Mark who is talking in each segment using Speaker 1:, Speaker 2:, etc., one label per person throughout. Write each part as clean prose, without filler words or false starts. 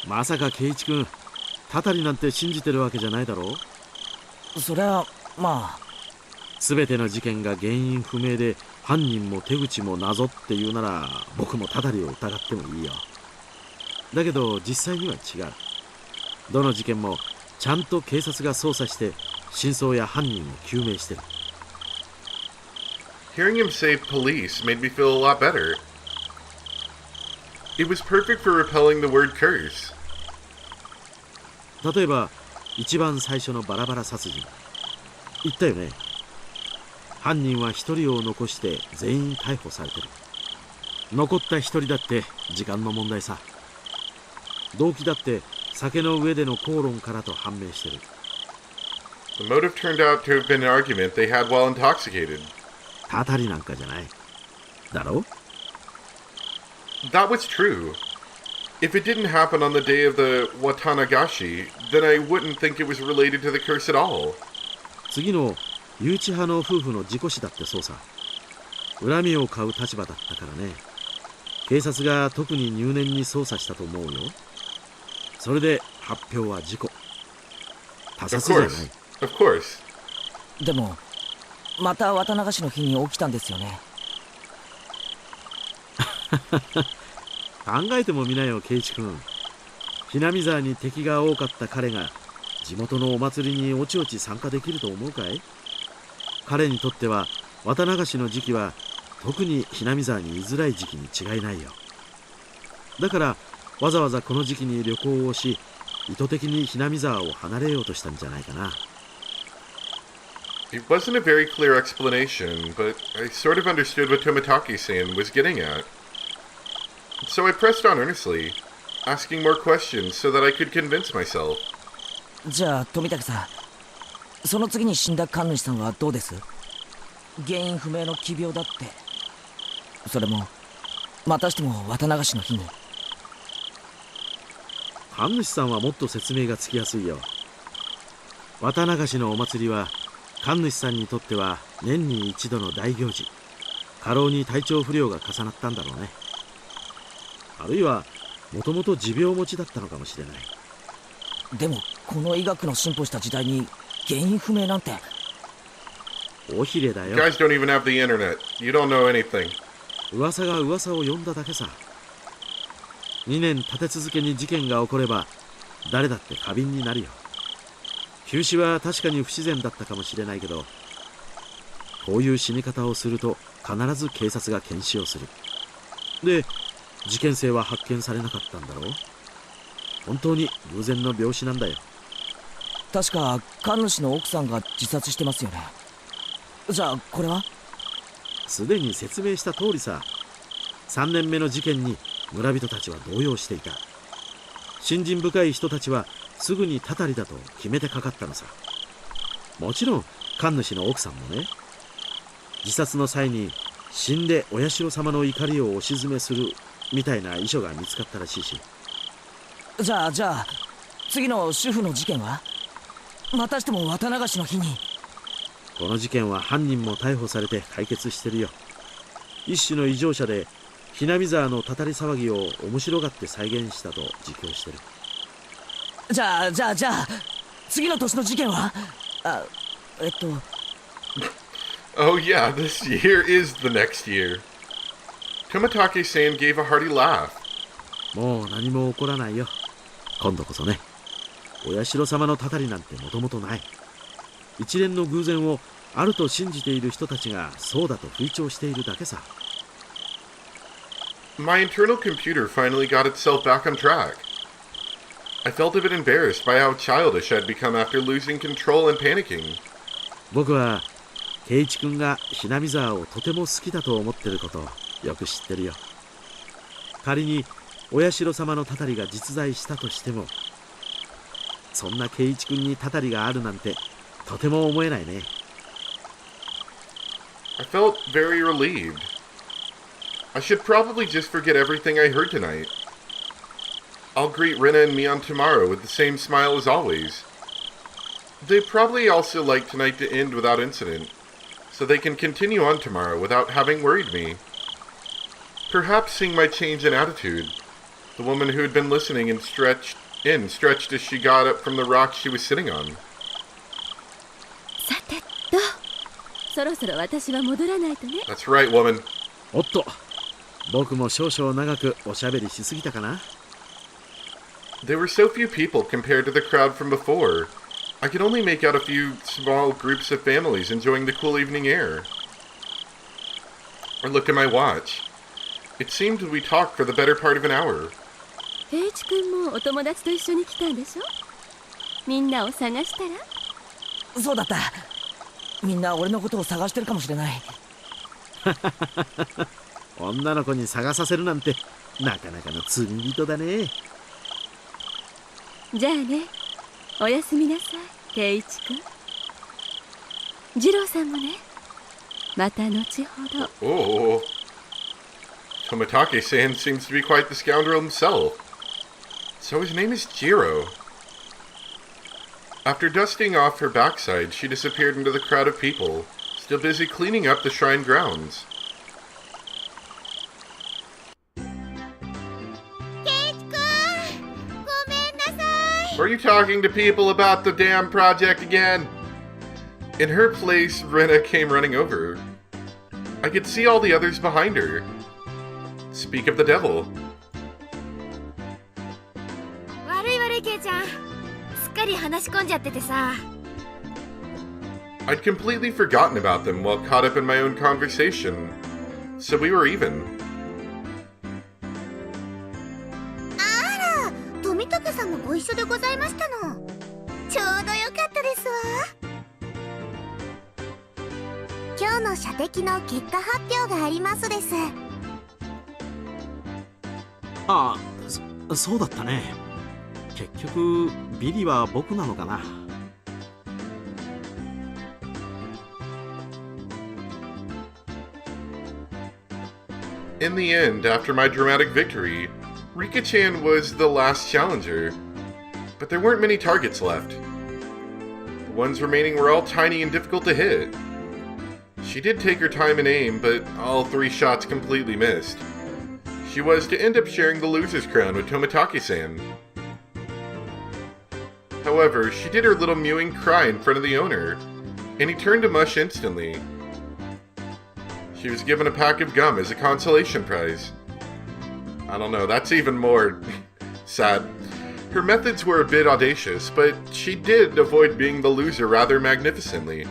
Speaker 1: まさか圭一君、たたりなんて信じてるわけじゃないだろう。
Speaker 2: そりゃまあ
Speaker 1: 全ての事件が原因不明で犯人も手口も謎っていうなら僕もたたりを疑ってもいいよ。だけど実際には違う。どの事件もちゃんと警察が捜査して真相や犯人を究明してる。
Speaker 3: Hearing him say police made me feel a lot better. It was perfect for repelling the word curse.
Speaker 1: 例えば一番最初のバラバラ殺人言ったよね。犯人は一人を残して全員逮捕されてる。残った一人だって時間の問題さ。動機だって酒の上での口論からと判明してる。
Speaker 3: The motive turned out to have been an argument they had while intoxicated.
Speaker 1: たたりなんかじゃないだろう。
Speaker 3: That was true. If it didn't happen on the day of the Watanagashi, then I wouldn't think it was related to the curse at all.
Speaker 1: 次の誘致派の夫婦の事故死だってそうさ。恨みを買う立場だったからね。警察が特に入念に捜査したと思うよ。それで発表は事故。他殺じゃない。
Speaker 3: Of course.
Speaker 2: でもまた綿流しの日に起きたんですよね。
Speaker 1: 考えてもみなよ圭一君。ひなみ沢に敵が多かった彼が地元のお祭りにおちおち参加できると思うかい。彼にとっては綿流しの時期は特にひなみ沢に居づらい時期に違いないよ。だからわざわざこの時期に旅行をし、意図的にひなみ沢を離れようとしたんじゃないかな。
Speaker 3: It wasn't a very clear explanation, but I sort of understood what Tomitake-san was getting at. So I pressed on earnestly, asking more questions so that I could convince myself.
Speaker 2: じゃあ富武さん、その次に死んだ神主さんはどうです？原因不明の奇病だって。それもまたしても綿流しの日に。
Speaker 1: 神主さんはもっと説明がつきやすいよ。綿流しのお祭りは神主さんにとっては年に一度の大行事。過労に体調不良が重なったんだろうね。あるいはもともと持病持ちだったのかもしれない。
Speaker 2: でもこの医学の進歩した時代に原因不明なんて。
Speaker 1: 尾ひれだよ。
Speaker 3: You guys don't even have the internet. You don't know anything.
Speaker 1: 噂が噂を呼んだだけさ。2年立て続けに事件が起これば誰だって過敏になるよ。急死は確かに不自然だったかもしれないけど、こういう死に方をすると必ず警察が検視をする。で、事件性は発見されなかったんだろう。本当に偶然の病死なんだよ。
Speaker 2: 確か神主の奥さんが自殺してますよね。じゃあこれは？
Speaker 1: すでに説明した通りさ。3年目の事件に村人たちは動揺していた。信心深い人たちはすぐにたたりだと決めてかかったのさ。もちろん神主の奥さんもね。自殺の際に死んでお社様の怒りをお鎮めするみたいな遺書が見つかったらしいし。
Speaker 2: じゃあ次の主婦の事件はまたしても綿流しの日に。
Speaker 1: この事件は犯人も逮捕されて解決してるよ。一種の異常者でひなみ沢のたたり騒ぎを面白がって再現したと自供してる。
Speaker 2: じゃあ次の年の事件は
Speaker 3: Oh yeah, this year is the next year. Tomitake-san gave a hearty laugh.
Speaker 1: もう何も起こらないよ。今度こそね。お社様のたたりなんてもともとない。一連の偶然をあると信じている人たちがそうだと吹聴しているだけさ。
Speaker 3: My internal computer finally got itself back on track. I felt a bit embarrassed by how childish I'd become after losing control and panicking.
Speaker 1: 僕は圭一君がひなみ沢をとても好きだと思ってることをよく知ってるよ。仮にお社様のたたりが実在したとしても、そんな圭一君にたたりがあるなんてとても思えないね。
Speaker 3: I felt very relieved. I should probably just forget everything I heard tonight. I'll greet Rena and Mion tomorrow with the same smile as always. They'd probably also like tonight to end without incident, so they can continue on tomorrow without having worried me. Perhaps seeing my change in attitude, The woman who had been listening and stretched as she got up from the rock she was sitting on.
Speaker 4: さてと、そろそろ私は戻らないとね。
Speaker 3: That's right, woman.
Speaker 1: おっと、僕も少々長くおしゃべりしすぎたかな。
Speaker 3: There were so few people compared to the crowd from before. I could only make out a few small groups of families enjoying the cool evening air. I looked at my watch. It seemed we talked for the better part of an hour.
Speaker 4: 平一君もお友達と一緒に来たんでしょ。みんなを探したら。
Speaker 2: そうだった。みんな俺のことを探してるかもしれない。
Speaker 1: 女の子に探させるなんてなかなかの罪人だね。
Speaker 4: じゃあね、おやすみなさい、圭一君。二郎さんもね、また後ほど。
Speaker 3: Oh. Tomitake-san seems to be quite the scoundrel himself. So his name is Jiro. After dusting off her backside, she disappeared into the crowd of people, still busy cleaning up the shrine grounds. Are you talking to people about the damn project again? In her place, Rena came running over. I could see all the others behind her. Speak of the devil.
Speaker 5: 悪いケイちゃん。すっかり話し込んじゃっててさ。
Speaker 3: I'd completely forgotten about them while caught up in my own conversation. So we were even.
Speaker 5: あら、富武さんもご一緒でございましたの。ちょうどよかったですわ。今日の射的の結果発表がありますです。
Speaker 1: ああ、そうだったね。結局ビリは僕なのかな。
Speaker 3: In the end, after my dramatic victory, Rika-chan was the last challenger. But there weren't many targets left. The ones remaining were all tiny and difficult to hit. She did take her time and aim, but all 3 shots completely missed. She was to end up sharing the loser's crown with Tomitake-san. However, she did her little mewing cry in front of the owner, and he turned to mush instantly. She was given a pack of gum as a consolation prize. I don't know, that's even more sad. Her methods were a bit audacious, but she did avoid being the loser rather magnificently.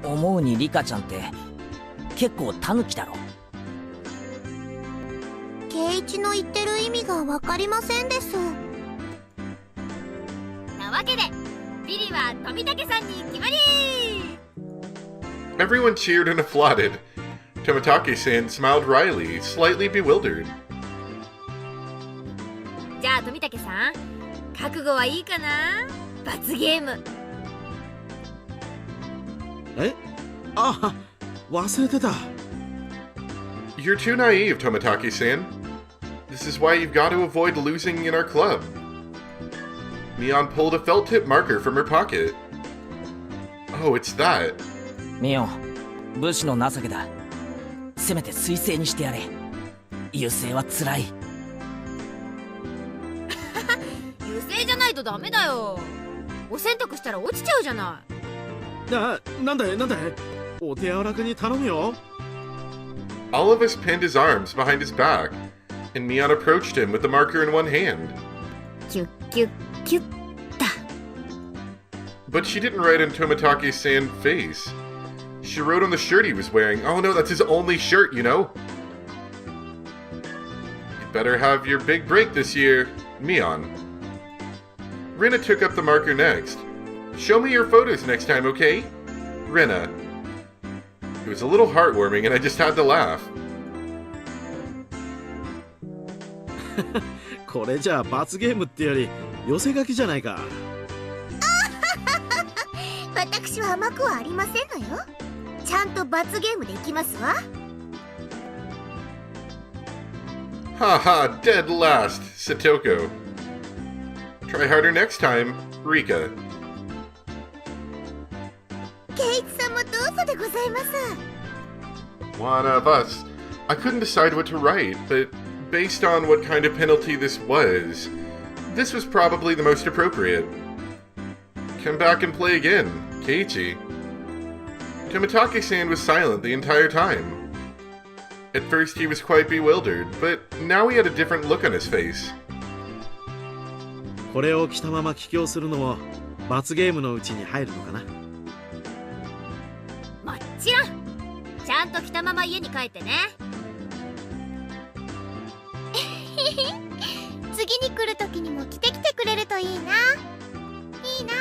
Speaker 2: 思うにリカちゃんって結構タヌキだろ。
Speaker 5: 圭一の言ってる意味がわかりませんです。なわけで、ビリは富武さんに決まり。
Speaker 3: Everyone cheered and applauded. Tomitake-san smiled wryly, slightly bewildered.
Speaker 5: じゃあ富武さん、覚悟はいいかな？罰ゲーム。
Speaker 1: え？あ、忘れてた。
Speaker 3: You're too naive, Tomitake-san. This is why you've got to avoid losing in our club. Mion pulled a felt-tip marker from her pocket. Oh, it's that.
Speaker 2: ミオン、武士の情けだ。せめて彗星にしてやれ。優勢はつらい。
Speaker 5: 優勢じゃないとダメだよ。お洗濯したら落ちちゃうじゃない。
Speaker 1: なんだいお手柔らかに頼むよ。
Speaker 3: All of us pinned his arms behind his back, and Mion approached him with the marker in one hand.
Speaker 5: キュッキュッキュッだ。
Speaker 3: But she didn't write on Tomitake-san's face. She wrote on the shirt he was wearing. Oh no, that's his only shirt, you know? You better have your big break this year, Mion. Rina took up the marker next. Show me your photos next time, okay? Rina. It was a little heartwarming and I just had to laugh.
Speaker 1: これじゃあ罰ゲームってより寄せ書きじゃないか。
Speaker 5: 私は甘くはありませんのよ。ちゃんと罰ゲームできますわ。
Speaker 3: Haha, dead last, Satoko. Try harder next time, Rika.
Speaker 5: 圭一さんもどうぞでございます。
Speaker 3: One of us I couldn't decide what to write, but based on what kind of penalty this was probably the most appropriate. Come back and play again, Keiichi. Tomitake-san was silent the entire time. At first he was quite bewildered, but now he had a different look on his face.
Speaker 1: これを着たまま帰郷するのも罰ゲームのうちに入るのかな。
Speaker 5: もちろんちゃんと着たまま家に帰ってね。次に来る時にも着てきてくれるといいな。いいな。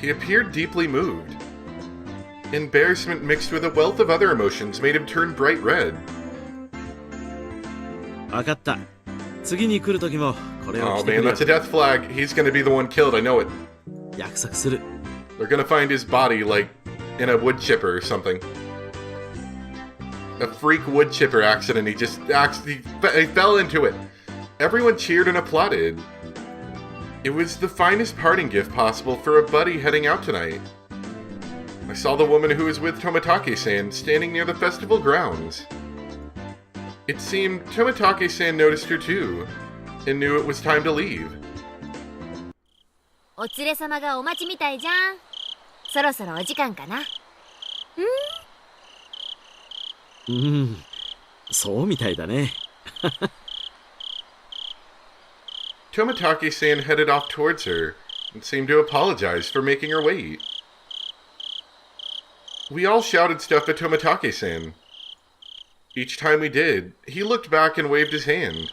Speaker 3: He appeared deeply moved. Embarrassment mixed with a wealth of other emotions made him turn bright red.
Speaker 1: 分かった。次に来る時もこれを
Speaker 3: Oh
Speaker 1: 着てくれ
Speaker 3: man,
Speaker 1: よ。
Speaker 3: that's a death flag. He's gonna be the one killed, I know it.
Speaker 1: 約束する。
Speaker 3: They're gonna find his body, like, in a wood chipper or something. A freak wood chipper accident, he fell into it. Everyone cheered and applauded. It was the finest parting gift possible for a buddy heading out tonight. I saw the woman who was with Tomitake-san standing near the festival grounds. It seemed Tomitake-san noticed her too, and knew it was time to leave.
Speaker 5: お連れ様がお待ちみたいじゃん。そろそろお時間かな。
Speaker 1: そうみたいだね。
Speaker 3: Tomitake-san headed off towards her and seemed to apologize for making her wait. We all shouted stuff at Tomitake-san. Each time we did, he looked back and waved his hand.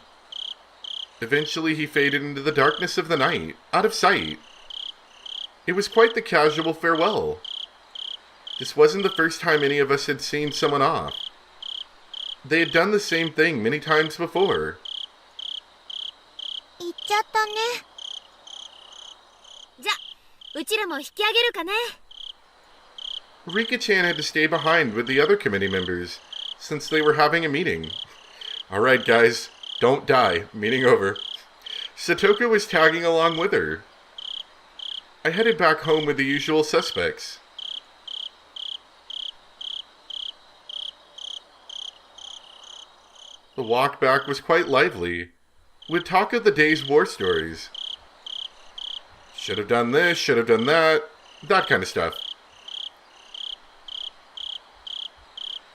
Speaker 3: Eventually he faded into the darkness of the night, out of sight. It was quite the casual farewell. This wasn't the first time any of us had seen someone off. They had done the same thing many times before.
Speaker 5: 行っちゃったね。じゃ、うちらも引き上げるかね。
Speaker 3: Rika-chan had to stay behind with the other committee members, since they were having a meeting. Alright guys, don't die. Meeting over. Satoko was tagging along with her. I headed back home with the usual suspects. The walk back was quite lively, with talk of the day's war stories. Should have done this, should have done that kind of stuff.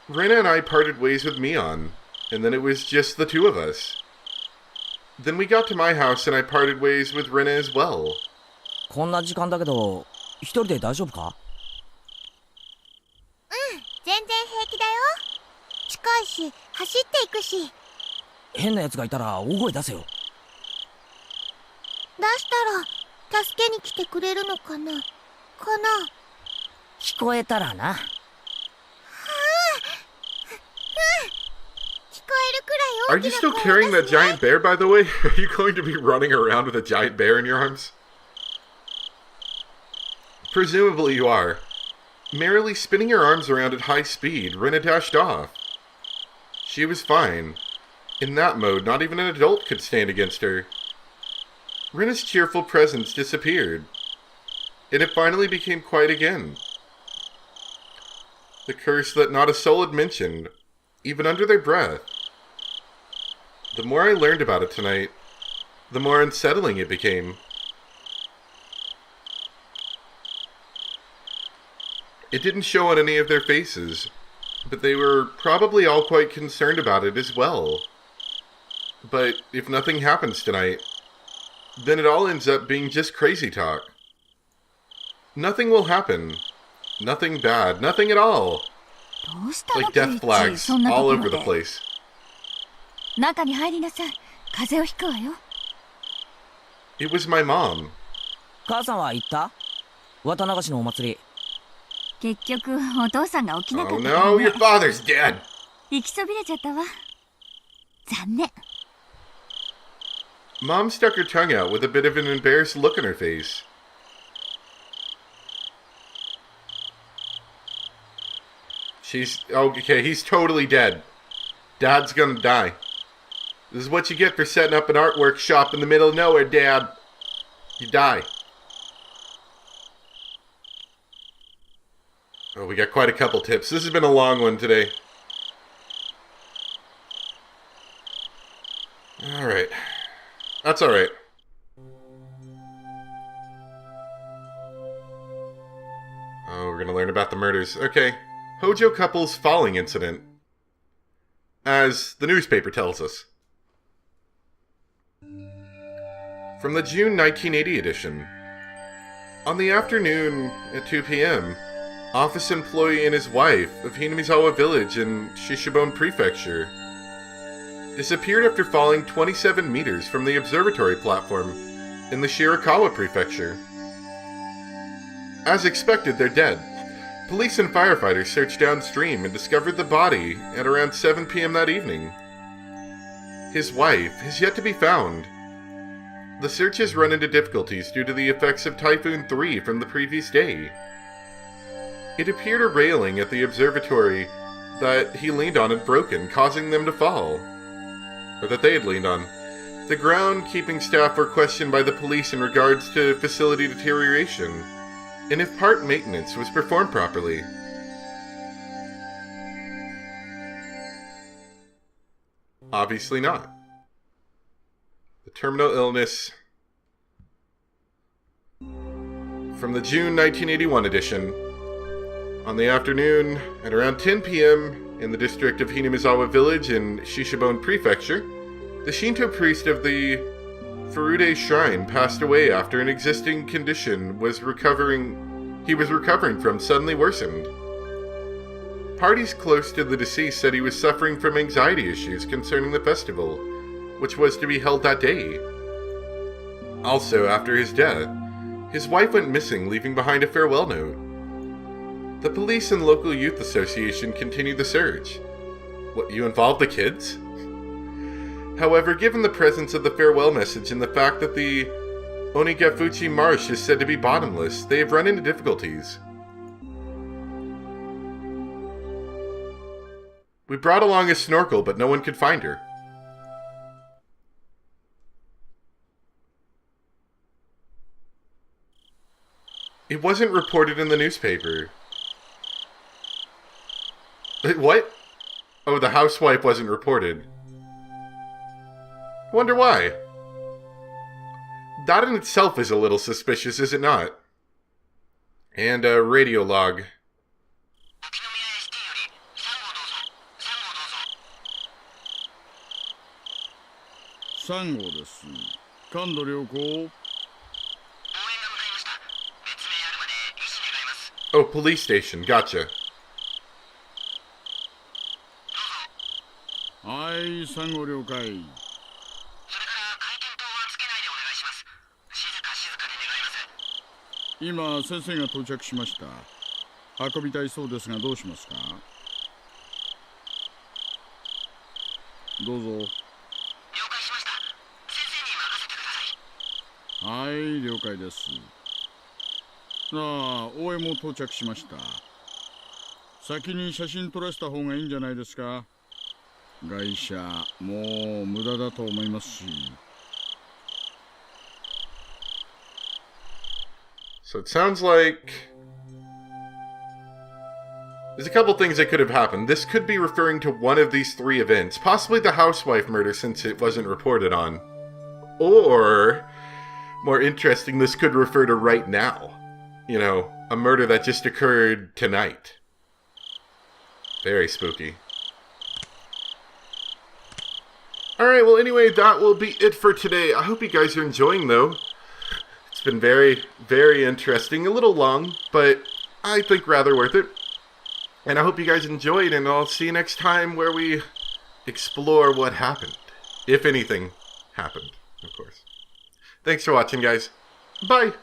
Speaker 3: Rena and I parted ways with Mion, and then it was just the two of us. Then we got to my house and I parted ways with Rena as well.
Speaker 2: こんな時間だけど一人で大丈夫か？
Speaker 5: 全然平気だよ。近いし、走っていくし。
Speaker 2: 変な奴がいたら大声出せよ。
Speaker 5: 出したら助けに来てくれるのかな。
Speaker 2: 聞こえたらな。
Speaker 5: 聞こえるくらい
Speaker 3: Are you still carrying that giant bear, by the way? Are you going to be running around with a giant bear in your arms? Presumably you are. Merrily spinning her arms around at high speed, Rena dashed off. She was fine. In that mode, not even an adult could stand against her. Rena's cheerful presence disappeared, and it finally became quiet again. The curse that not a soul had mentioned, even under their breath. The more I learned about it tonight, the more unsettling it became. It didn't show on any of their faces, but they were probably all quite concerned about it as well. But if nothing happens tonight, then it all ends up being just crazy talk. Nothing will happen. Nothing bad. Nothing at all.
Speaker 4: どうしたの
Speaker 3: Like death
Speaker 4: ケイチ
Speaker 3: flags
Speaker 4: そんなと
Speaker 3: all
Speaker 4: こ
Speaker 3: over
Speaker 4: ろ
Speaker 3: the
Speaker 4: で
Speaker 3: place.
Speaker 4: 中に入りなさい。風邪をひくわよ。
Speaker 3: It was my mom.
Speaker 2: 母さんは行った？綿流しのお祭り。
Speaker 4: 結局お父さんが起きなか
Speaker 3: Oh
Speaker 4: ったから
Speaker 3: no,
Speaker 4: ね
Speaker 3: your father's dead.
Speaker 4: 行きそびれちゃったわ。残念。
Speaker 3: Mom stuck her tongue out with a bit of an embarrassed look on her face. Okay, he's totally dead. Dad's gonna die. This is what you get for setting up an artwork shop in the middle of nowhere, Dad. You die. Oh, we got quite a couple tips. This has been a long one today. Alright. That's alright. Oh, we're gonna learn about the murders. Okay. Hojo couple's falling incident. As the newspaper tells us. From the June 1980 edition. On the afternoon at 2 p.m., office employee and his wife of Hinamizawa Village in Shishibone Prefecture disappeared after falling 27 meters from the observatory platform in the Shirakawa Prefecture. As expected, they're dead. Police and firefighters searched downstream and discovered the body at around 7 p.m. that evening. His wife has yet to be found. The search has run into difficulties due to the effects of Typhoon 3 from the previous day. It appeared a railing at the observatory that he leaned on had broken, causing them to fall. Or that they had leaned on. The groundkeeping staff were questioned by the police in regards to facility deterioration, and if part maintenance was performed properly. Obviously not. The terminal illness from the June 1981 edition. On the afternoon, at around 10 p.m., in the district of Hinamizawa Village in Shishibone Prefecture, the Shinto priest of the Furude Shrine passed away after an existing condition he was recovering from suddenly worsened. Parties close to the deceased said he was suffering from anxiety issues concerning the festival, which was to be held that day. Also, after his death, his wife went missing, leaving behind a farewell note. The police and local youth association continued the search. What, you involved the kids? However, given the presence of the farewell message and the fact that the Onigafuchi Marsh is said to be bottomless, they have run into difficulties. We brought along a snorkel, but no one could find her. It wasn't reported in the newspaper. What? Oh, the housewife wasn't reported. Wonder why. That in itself is a little suspicious, is it not? And a radio log.
Speaker 6: 3号です。感度良好。
Speaker 3: Oh, police station. Gotcha.
Speaker 6: はい、3号了解。 今、先生が到着しました。運びたいそうですがどうしますか？どうぞ。了解しました。先生に任せてください。はい、了解です。さあ、応援も到着しました。先に写真撮らせた方がいいんじゃないですか？外車、もう無駄だと思いますし。
Speaker 3: So it sounds like there's a couple things that could have happened. This could be referring to one of these three events, possibly the housewife murder since it wasn't reported on. Or, more interesting, this could refer to right now. You know, a murder that just occurred tonight. Very spooky. Alright, well anyway, that will be it for today. I hope you guys are enjoying though. It's been very, very interesting. A little long, but I think rather worth it. And I hope you guys enjoyed, and I'll see you next time where we explore what happened. If anything happened, of course. Thanks for watching, guys. Bye!